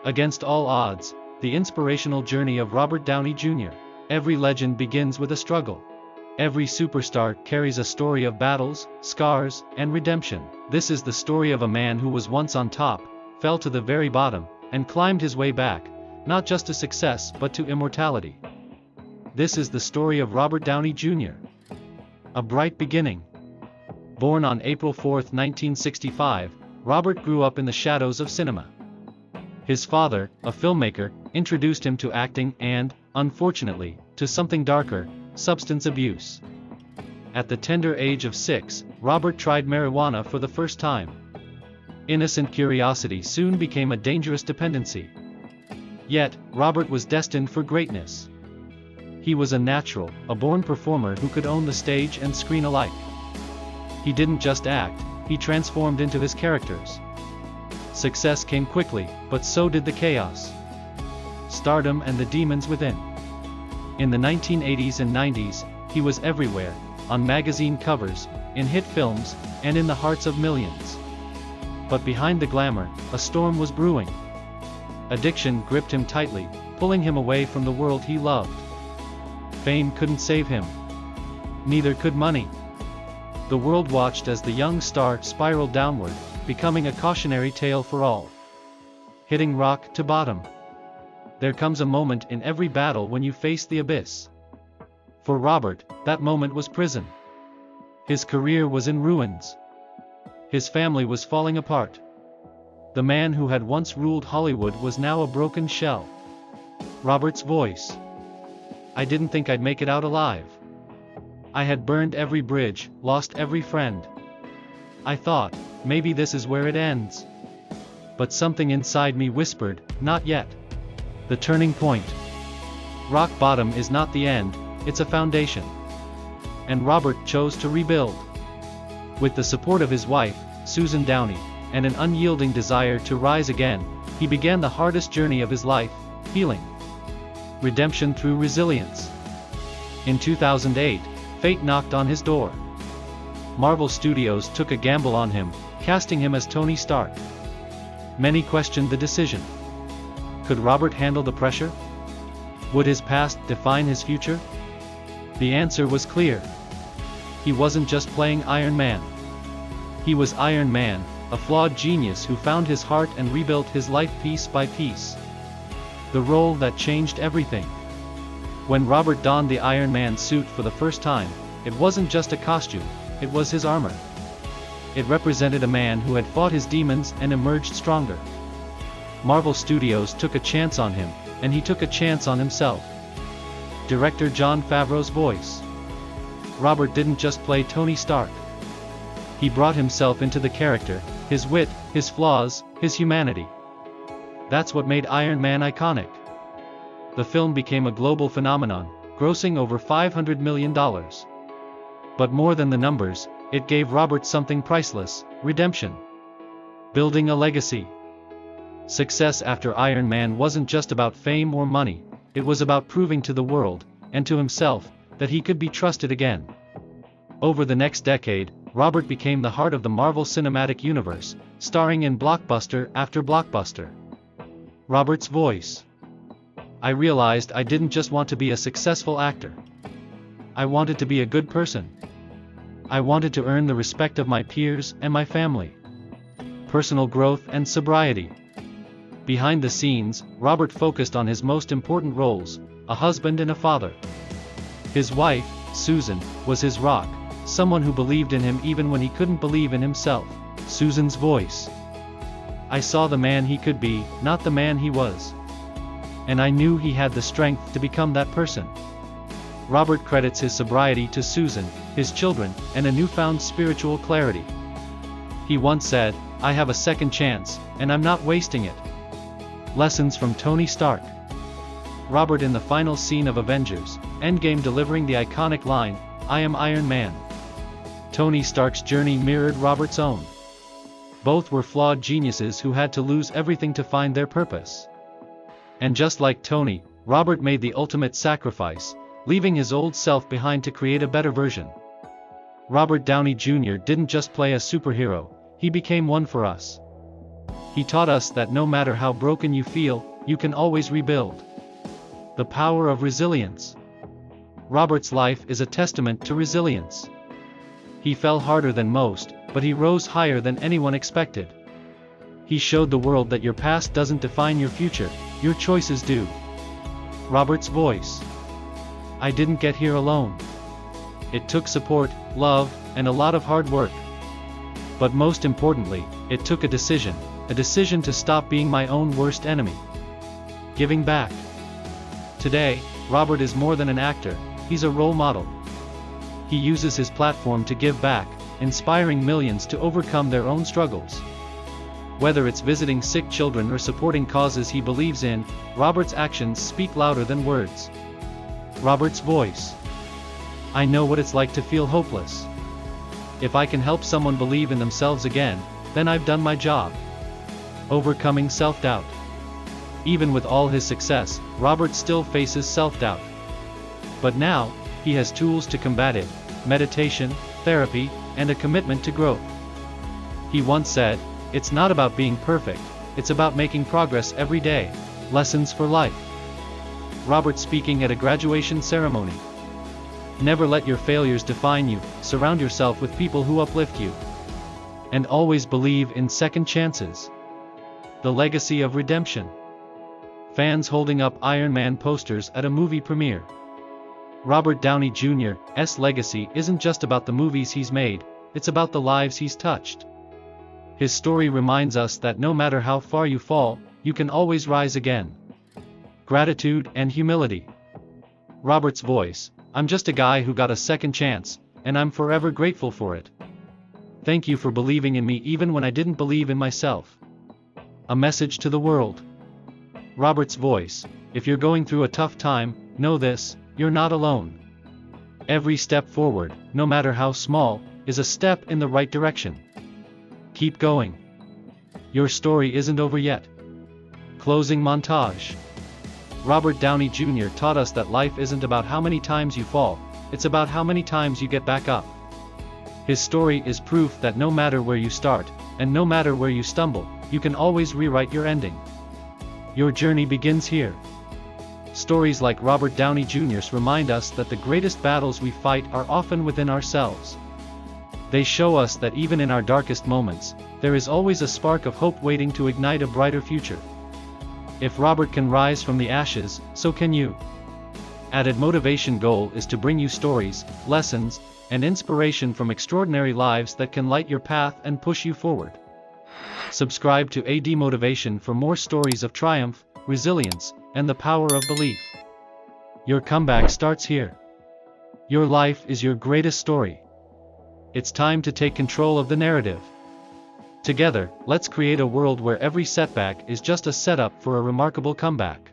Against all odds, the inspirational journey of Robert Downey Jr. Every legend begins with a struggle. Every superstar carries a story of battles, scars, and redemption. This is the story of a man who was once on top, fell to the very bottom, and climbed his way back, not just to success but to immortality. This is the story of Robert Downey Jr. A bright beginning. Born on April 4, 1965, Robert grew up in the shadows of cinema. His father, a filmmaker, introduced him to acting and, unfortunately, to something darker, substance abuse. At the tender age of 6, Robert tried marijuana for the first time. Innocent curiosity soon became a dangerous dependency. Yet, Robert was destined for greatness. He was a natural, a born performer who could own the stage and screen alike. He didn't just act, he transformed into his characters. Success came quickly, but so did the chaos, stardom and the demons within. In the 1980s and 90s, he was everywhere, on magazine covers, in hit films, and in the hearts of millions. But behind the glamour, a storm was brewing. Addiction gripped him tightly, pulling him away from the world he loved. Fame couldn't save him. Neither could money. The world watched as the young star spiraled downward, becoming a cautionary tale for all. Hitting rock to bottom. There comes a moment in every battle when you face the abyss. For Robert, that moment was prison. His career was in ruins. His family was falling apart. The man who had once ruled Hollywood was now a broken shell. Robert's voice. I didn't think I'd make it out alive. I had burned every bridge, lost every friend. I thought, maybe this is where it ends. But something inside me whispered, not yet. The turning point. Rock bottom is not the end, it's a foundation. And Robert chose to rebuild. With the support of his wife, Susan Downey, and an unyielding desire to rise again, he began the hardest journey of his life, healing. Redemption through resilience. In 2008, fate knocked on his door. Marvel Studios took a gamble on him, casting him as Tony Stark. Many questioned the decision. Could Robert handle the pressure? Would his past define his future? The answer was clear. He wasn't just playing Iron Man. He was Iron Man, a flawed genius who found his heart and rebuilt his life piece by piece. The role that changed everything. When Robert donned the Iron Man suit for the first time, it wasn't just a costume, it was his armor. It represented a man who had fought his demons and emerged stronger. Marvel Studios took a chance on him, and he took a chance on himself. Director Jon Favreau's voice. Robert didn't just play Tony Stark. He brought himself into the character, his wit, his flaws, his humanity. That's what made Iron Man iconic. The film became a global phenomenon, grossing over $500 million. But more than the numbers, it gave Robert something priceless, redemption. Building a legacy. Success after Iron Man wasn't just about fame or money, it was about proving to the world, and to himself, that he could be trusted again. Over the next decade, Robert became the heart of the Marvel Cinematic Universe, starring in blockbuster after blockbuster. Robert's voice. I realized I didn't just want to be a successful actor. I wanted to be a good person. I wanted to earn the respect of my peers and my family. Personal growth and sobriety. Behind the scenes, Robert focused on his most important roles, a husband and a father. His wife, Susan, was his rock, someone who believed in him even when he couldn't believe in himself. Susan's voice. I saw the man he could be, not the man he was. And I knew he had the strength to become that person. Robert credits his sobriety to Susan, his children, and a newfound spiritual clarity. He once said, I have a second chance, and I'm not wasting it. Lessons from Tony Stark. Robert in the final scene of Avengers: Endgame delivering the iconic line, I am Iron Man. Tony Stark's journey mirrored Robert's own. Both were flawed geniuses who had to lose everything to find their purpose. And just like Tony, Robert made the ultimate sacrifice, leaving his old self behind to create a better version. Robert Downey Jr. didn't just play a superhero, he became one for us. He taught us that no matter how broken you feel, you can always rebuild. The power of resilience. Robert's life is a testament to resilience. He fell harder than most, but he rose higher than anyone expected. He showed the world that your past doesn't define your future, your choices do. Robert's voice. I didn't get here alone. It took support, love, and a lot of hard work. But most importantly, it took a decision to stop being my own worst enemy. Giving back. Today, Robert is more than an actor, he's a role model. He uses his platform to give back, inspiring millions to overcome their own struggles. Whether it's visiting sick children or supporting causes he believes in, Robert's actions speak louder than words. Robert's voice. I know what it's like to feel hopeless. If I can help someone believe in themselves again, then I've done my job. Overcoming self-doubt. Even with all his success, Robert still faces self-doubt. But now, he has tools to combat it: meditation, therapy, and a commitment to growth. He once said, "It's not about being perfect, it's about making progress every day." Lessons for life. Robert speaking at a graduation ceremony. Never let your failures define you, surround yourself with people who uplift you. And always believe in second chances. The legacy of redemption. Fans holding up Ironman posters at a movie premiere. Robert Downey Jr.'s legacy isn't just about the movies he's made, it's about the lives he's touched. His story reminds us that no matter how far you fall, you can always rise again. Gratitude and humility. Robert's voice. I'm just a guy who got a second chance, and I'm forever grateful for it. Thank you for believing in me even when I didn't believe in myself. A message to the world. Robert's voice. If you're going through a tough time, know this: you're not alone. Every step forward, no matter how small, is a step in the right direction. Keep going. Your story isn't over yet. Closing montage. Robert Downey Jr. taught us that life isn't about how many times you fall, it's about how many times you get back up. His story is proof that no matter where you start, and no matter where you stumble, you can always rewrite your ending. Your journey begins here. Stories like Robert Downey Jr.'s remind us that the greatest battles we fight are often within ourselves. They show us that even in our darkest moments, there is always a spark of hope waiting to ignite a brighter future. If Robert can rise from the ashes, so can you. Added Motivation goal is to bring you stories, lessons, and inspiration from extraordinary lives that can light your path and push you forward. Subscribe to AD Motivation for more stories of triumph, resilience, and the power of belief. Your comeback starts here. Your life is your greatest story. It's time to take control of the narrative. Together, let's create a world where every setback is just a setup for a remarkable comeback.